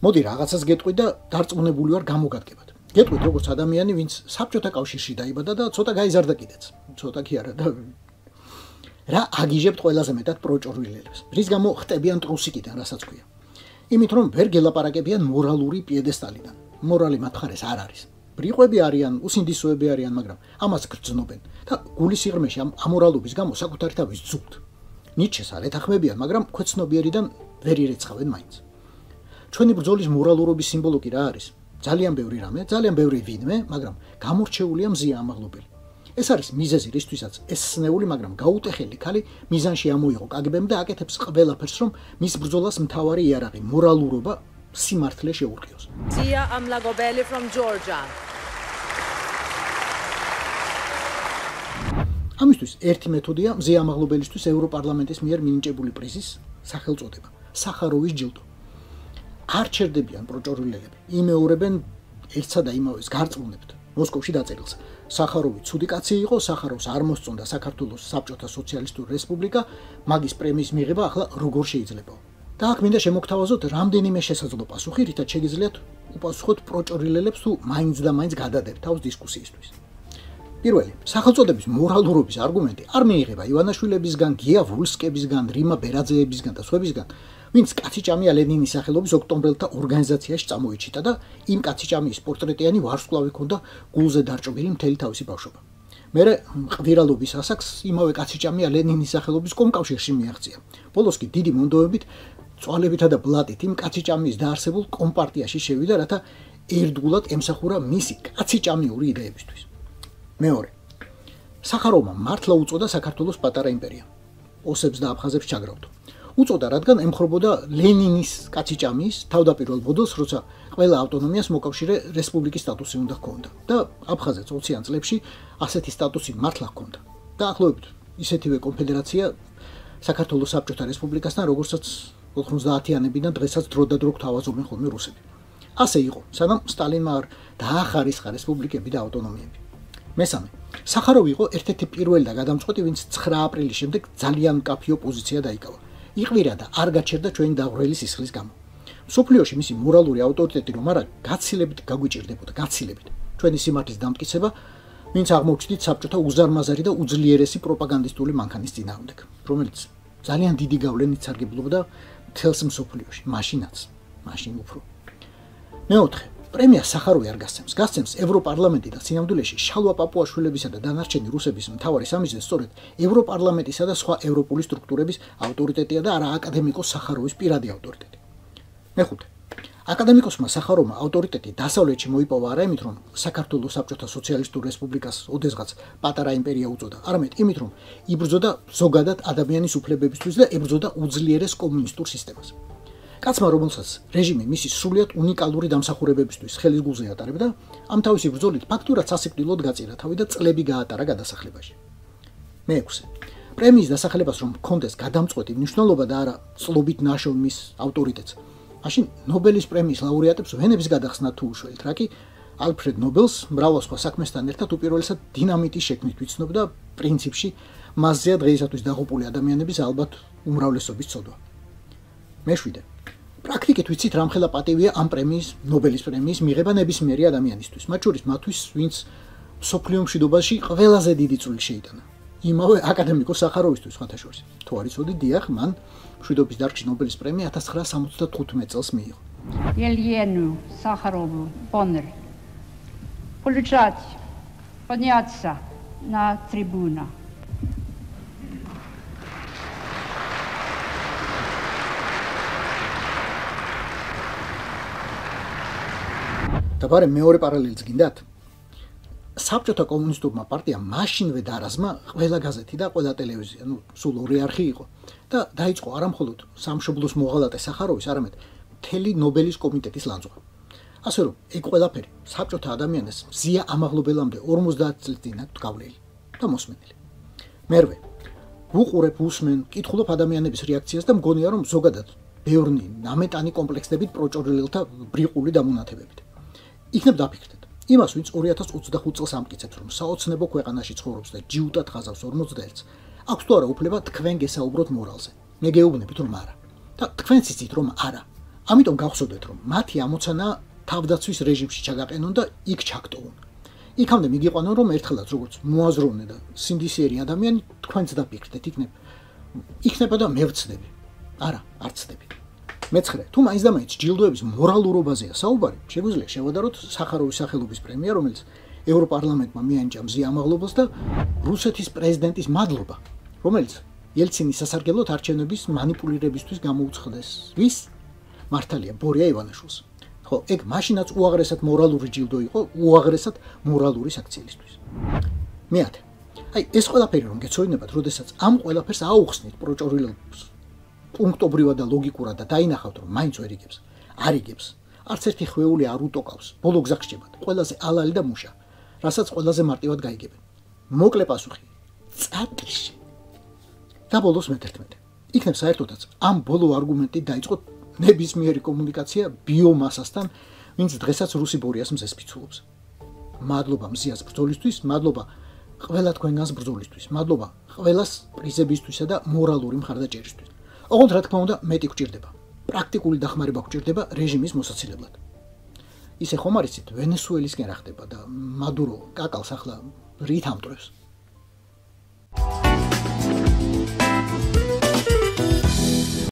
მოდი რაღაცას გეტყვი და დარწმუნებული ვარ გამოგადგებათ. გეტყვით როგორც ადამიანი, ვინც საბჭოთა კავშირში დაიბადა და ცოტა გაიზარდა კიდეც. ცოტა კი არა და რა აგიჟებთ ყველაზე მეტად პროჭორვილებს. რის გამო ხტებიან ტრუსიკიდან, რასაც ქვია. იმით რომ ვერ გელაპარაკებიან მორალური პიედესტალიდან. მორალი მათ მხარეს არ არის. ბრიყვები არიან, უსინდისოები არიან, მაგრამ ამას გრძნობენ და გულის სიღრმეში ამ ამორალობის გამო საკუთარი თავის ძულთ. ნიჩეს არ ეთანხმებიან, მაგრამ ქვეცნობიერიდან ვერ ირეცხავენ მაინც. ჩვენი ბრძოლის მორალურობის სიმბოლო კი რა არის? ძალიან ბევრი რამე, ძალიან ბევრი ვინმე, მაგრამ გამორჩეულია მზია ამაღლობელი. ეს არის მიზეზი, რისთვისაც ეს სნეული, მაგრამ გაუტეხელი ქალი მიზანში ამოიღო კაგბემ და აკეთებს ყველაფერს, რომ მის ბრძოლას მთავარი იარაღი, მორალურობა, სიმართლე შეურყიოს. Zia Amlagobeli from Georgia. ამისთვის ერთი მეთოდია მზია ამაღლობელისთვის ევროპარლამენტის მიერ მინიჭებული პრიზის სახელწოდება, სახაროვის ჯილდო. არ ჩერდებიან პროჭორვილები, იმეორებენ ერთსა და იმავეს გარწმუნებთ მოსკოვში დაწერილს. სახაროვი ცუდი კაცი იყო, სახაროვს არ მოსწონდა საქართველოს საბჭოთა სოციალისტური რესპუბლიკა, მაგის პრემიის მიღება ახლა როგორ შეიძლება? და აქ მინდა შემოგთავაზოთ რამდენიმე შესაძლო პასუხი, რითაც შეგიძლიათ უპასუხოთ პროჭორვილებს თუ მაინც და მაინც გადადებთ თავს დისკუსიისთვის. პირველი, სახელწოდების მორალურობის არგუმენტი არ მიიღება ივანაშვილებისგან, გია ვულსკებისგან, რიმა ბერაძეებისგან და სხვებისგან, ვინც კაციჭამია ლენინის სახელობის ოქტომბრელთა ორგანიზაციაში წამოიჩიტა და იმ კაციჭამიის პორტრეტიანი ვარსკვლავი ჰქონდა გულზე დარჭობილი მთელი თავისი ბავშვობა. მერე ყვირალობის ასაკს იმავე კაციჭამია ლენინის სახელობის კომკავშირში მიაღწია. ბოლოს კი დიდი მონდოებით, წვალებითა და ბლატით იმ კაციჭამიის დაარსებულ კომპარტიაში შევიდა, რათა ერთგულად ემსახურა მისი კაციჭამიური იდეებისთვის. მეორე, სახაროვმა მართლა უწოდა საქართველოს პატარა იმპერია. ოსებს და აფხაზებს ჩაგრავდა. უწოდა, რადგან ემხრობოდა ლენინის კაციჭამიის თავდაპირველ ბოდოს, როცა ყველა ავტონომიას მოკავშირე რესპუბლიკის სტატუსი უნდა ჰქონდა და აფხაზეთს 20-იან წლებში ასეთი სტატუსი მართლა ჰქონდა. დაახლოებით ისეთივე კონფედერაცია საქართველოს საბჭოთა რესპუბლიკასთან, როგორცაც 90-იანებიდან დღესაც დრო და დრო გთავაზობენ ხოლმე რუსები. ასე იყო, სანამ სტალინმა არ დაახარისხა რესპუბლიკები და ავტონომიები. მესამე, სახაროვი იყო ერთ-ერთი პირველი და გადამწყვეტი, ვინც 9 აპრილის შემდეგ ძალიან მკაფიო პოზიცია დაიკავა. იყვირა და არ გაჩერდა ჩვენი დაღვრელი სისხლის გამო. სოფლიოში მისი მორალური ავტორიტეტი რომ არა, გაცილებით გაგვიჭირდებოდა, გაცილებით. ჩვენი სიმართლის დამტკიცება, ვინც აღმოჩნდით საბჭოთა უზარმაზარი და უძლიერესი პროპაგანდისტული მანქანის წინააღმდეგ, რომელიც ძალიან დიდი გავლენით სარგებლობდა მთელს მსოფლიოში, მაშინაც, მაშინ უფრო. მეოთხე, პრემია სახაროვი არ გასცემს. გასცემს ევროპარლამენტი და სინამდვილეში შალვა პაპუაშვილებისა და დანარჩენი რუსების მთავარი სამიზნე სწორედ ევროპარლამენტისა და სხვა ევროპული სტრუქტურების ავტორიტეტია და არა აკადემიკოს სახაროვის პირადი ავტორიტეტი. მეხუთე, აკადემიკოსმა სახაროვმა ავტორიტეტი დასავლეთში მოიპოვა არა იმით, რომ საქართველოს საბჭოთა სოციალისტურ რესპუბლიკას ოდესღაც პატარა იმპერია უწოდა, არამედ იმით, რომ იბრძოდა ზოგადად ადამიანის უფლებებისთვის და ებრძოდა უძლიერეს კომუნისტურ სისტემას. კაცმა, რომელსაც რეჟიმი მისი სრულიად უნიკალური დამსახურებებისთვის ხელის გულზე ატარებდა, ამ თავისი ბრძოლით ფაქტურად სასიკვდილოდ გაწირა თავი და წლები გაატარა გადასახლებაში. მეექვსე, პრემიის დასახელებას რომ ჰქონდეს გადამწყვეტი მნიშვნელობა და არა წლობით ნაშოვნ მის ავტორიტეტს, მაშინ ნობელის პრემიის ლაურეატებს ვენების გადახსნა თუ უშველთ, რა კი ალფრედ ნობელს მრავალ სხვა საქმესთან ერთად უპირველესად დინამიტის შექმნით ვიცნობდა პრინციპში მასზეა დღეისათვის დაღუპული ადამიანების ალბათ უმრავლესობის ცოდვა. მეშვიდე, პრაქტიკით ვიცით რამხელა პატივია ამ პრემიის, ნობელის პრემიის მიღება ნებისმიერი ადამიანისთვის, მათ შორის მათთვის, ვინც მსოფლიო მშვიდობაში ყველაზე დიდი წვლილი შეიტანა. იმავე აკადემიკოს სახაროვისთვის სხვათა შორის. თუ არ იცოდი, დიახ, მან მშვიდობის დარგში ნობელის პრემია 1975 წელს მიიღო. Елену Сахарову Боннер получать подняться на трибуну. Dabare მეორე პარალელიც გინდათ? საბჭოთა კომუნისტურმა პარტიამ მაშინვე დაარაზმა ყველა გაზეთი და ყველა ტელევიზია, სულ ორი არხი იყო და დაიწყო არა მხოლოდ სამშობლოს მოღალატე სახაროვის, არამედ მთელი ნობელის კომიტეტის ლანძღვა. ასე რომ, ეგ ყველაფერი საბჭოთა ადამიანებს მზია ამაღლობელამდე 50 წლის წინ აქვს გავლილი და მოსმენელი. მერვე, ვუყურებ, უსმენ, კითხულობ ადამიანების რეაქციას და მგონია, რომ ზოგადად ბევრი ნამეტანი კომპლექსებით პროჭორილთა ბრიყული დამონათებებით. იქნებ დაფიქრდეთ. იმას, ვინც 2025 წელს ამტკიცებს, რომ საოცნებო ქვეყანაში ცხოვრობს და ჯიუტად ხაზავს 40-ს, აქვს თუ არა უფლება თქვენ გესაუბროთ მორალზე. მე გეუბნებით, რომ არა. და თქვენც იცით, რომ არა. ამიტომ გავხსოვდეთ, რომ მათი ამოცანა თავდაცვის რეჟიმში ჩაგაყენონ და იქ ჩაგტოვონ. იქამდე მიგიყვანონ, რომ ერთხელაც როგორც მოაზროვნე და სინდისიერი ადამიანი თქვენც დაფიქრდეთ, იქნება და მე ვცდები. არა, არ ვცდები. მეცხრე, თუ მაინც და მაინც ჯილდოების მორალურობაზეა საუბარი, შეგვიძლია შევადაროთ სახაროვის სახელობის პრემია, რომელიც ევროპარლამენტმა მიანიჭა მზია ამაღლობას და რუსეთის პრეზიდენტის მადლობა, რომელიც ელცინის სასარგებლოდ არჩევნების მანიპულირებისთვის გამოუცხადეს. ვის? მართალია, ბორია ივანაშვილს. ხო, ეგ მაშინაც უაღრესად მორალური ჯილდო იყო, უაღრესად მორალური საქციელისთვის. მეათე. აი, ეს ყველაფერი რომ გეცოდინებათ, როდესაც ამ ყველაფერს აუხსნით პროჭორილებს პუნქტობრივად და ლოგიკურად და დაინახავთ, რომ მაინც ვერ იგებს, არ იგებს. არც ერთი ხვეული არ უტოკავს, ბოლო გზა გრჩებათ, ყველაზე ალალი და მუშა, რასაც ყველაზე მარტივად გაიგებენ. მოკლე პასუხი: წატიში. და ბოლოს მე-11. იქნებ საერთოდაც ამ ბოლო არგუმენტით დაიწყოთ ნებისმიერი კომუნიკაცია ბიომასასთან, ვინც დღესაც რუსი ბორიას მზეს ფიცულობს. მადლობა მზიას ბრძოლისთვის, მადლობა ყველა თქვენგანს ბრძოლისთვის, მადლობა ყველას პრიზებისთვისა და მორალური მხარდაჭერისთვის. ოღონდ რა თქმა უნდა, მეტი გვჭირდება. პრაქტიკული დახმარება გვჭირდება რეჟიმის მოსაცილებლად. ისე ხომ არ იცით, ვენესუელისკენ რა ხდება და მადურო კაკალს ახლა რით ამტვრევს?